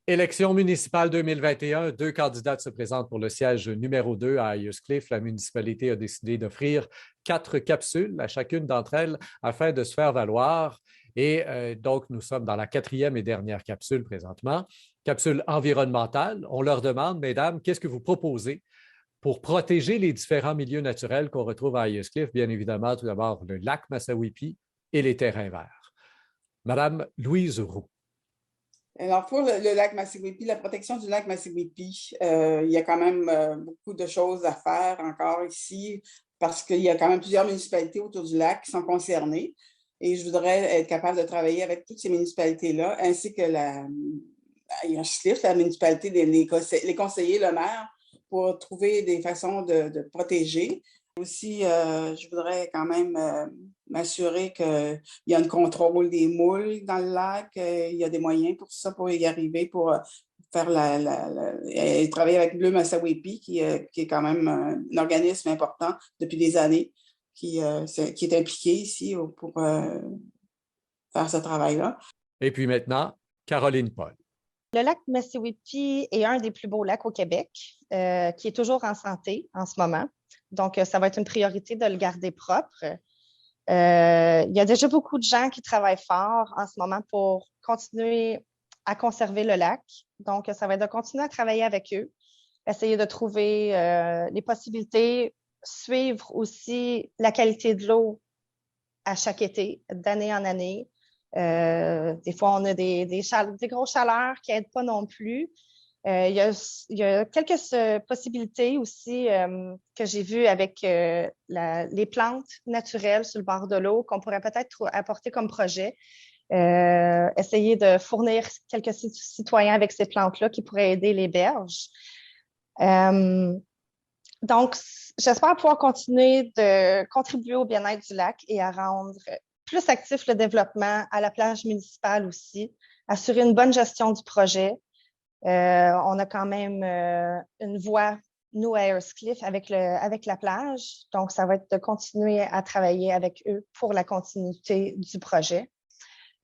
Élection municipale 2021, deux candidates se présentent pour le siège numéro 2 à Ayers-Cliff. La municipalité a décidé d'offrir 4 capsules à chacune d'entre elles afin de se faire valoir. Et donc, nous sommes dans la quatrième et dernière capsule présentement. Capsule environnementale. On leur demande, mesdames, qu'est-ce que vous proposez pour protéger les différents milieux naturels qu'on retrouve à Ayers-Cliff? Bien évidemment, tout d'abord, le lac Massawippi et les terrains verts. Madame Louise Roux. Alors, pour le lac Massawippi, la protection du lac Massawippi, il y a quand même beaucoup de choses à faire encore ici parce qu'il y a quand même plusieurs municipalités autour du lac qui sont concernées. Et je voudrais être capable de travailler avec toutes ces municipalités-là, ainsi que la municipalité, les conseillers, le maire, pour trouver des façons de protéger. Aussi, je voudrais quand même m'assurer qu'il y a un contrôle des moules dans le lac. Il y a des moyens pour ça, pour y arriver, pour faire et travailler avec Bleu Massawippi, qui est quand même un organisme important depuis des années, qui est impliqué ici pour faire ce travail-là. Et puis maintenant, Caroline Paul. Le lac Massawippi est un des plus beaux lacs au Québec, qui est toujours en santé en ce moment. Donc, ça va être une priorité de le garder propre. Il y a déjà beaucoup de gens qui travaillent fort en ce moment pour continuer à conserver le lac. Donc, ça va être de continuer à travailler avec eux, essayer de trouver les possibilités, suivre aussi la qualité de l'eau à chaque été, d'année en année. Des fois, on a des grosses chaleurs qui n'aident pas non plus. Il y a quelques possibilités aussi que j'ai vues avec les plantes naturelles sur le bord de l'eau qu'on pourrait peut-être apporter comme projet. Essayer de fournir quelques citoyens avec ces plantes-là qui pourraient aider les berges. Donc, j'espère pouvoir continuer de contribuer au bien-être du lac et à rendre plus actif le développement à la plage municipale aussi, assurer une bonne gestion du projet. On a quand même une voie, nous, à Ayers-Cliff, avec la plage. Donc, ça va être de continuer à travailler avec eux pour la continuité du projet.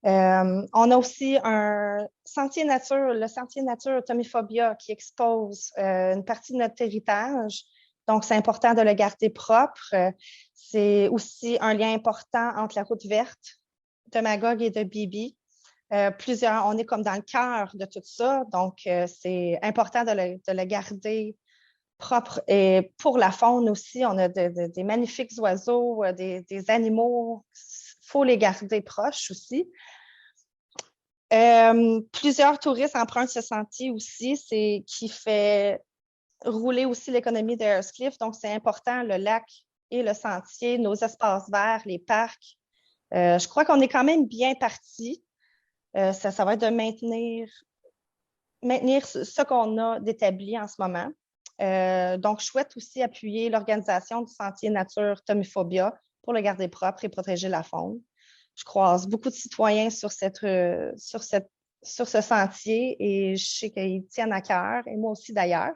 On a aussi un sentier nature, le sentier nature Tomiphobia, qui expose une partie de notre héritage. Donc, c'est important de le garder propre. C'est aussi un lien important entre la route verte de Magog et de Bibi. On est comme dans le cœur de tout ça, donc c'est important de le garder propre. Et pour la faune aussi, on a des magnifiques oiseaux, des animaux, il faut les garder proches aussi. Plusieurs touristes empruntent ce sentier aussi, c'est qui fait rouler aussi l'économie d'Ayers-Cliff, donc c'est important, le lac et le sentier, nos espaces verts, les parcs. Je crois qu'on est quand même bien parti. Ça va être de maintenir ce qu'on a d'établi en ce moment. Donc, je souhaite aussi appuyer l'organisation du Sentier Nature Tomiphobia pour le garder propre et protéger la faune. Je croise beaucoup de citoyens sur ce sentier et je sais qu'ils tiennent à cœur, et moi aussi d'ailleurs.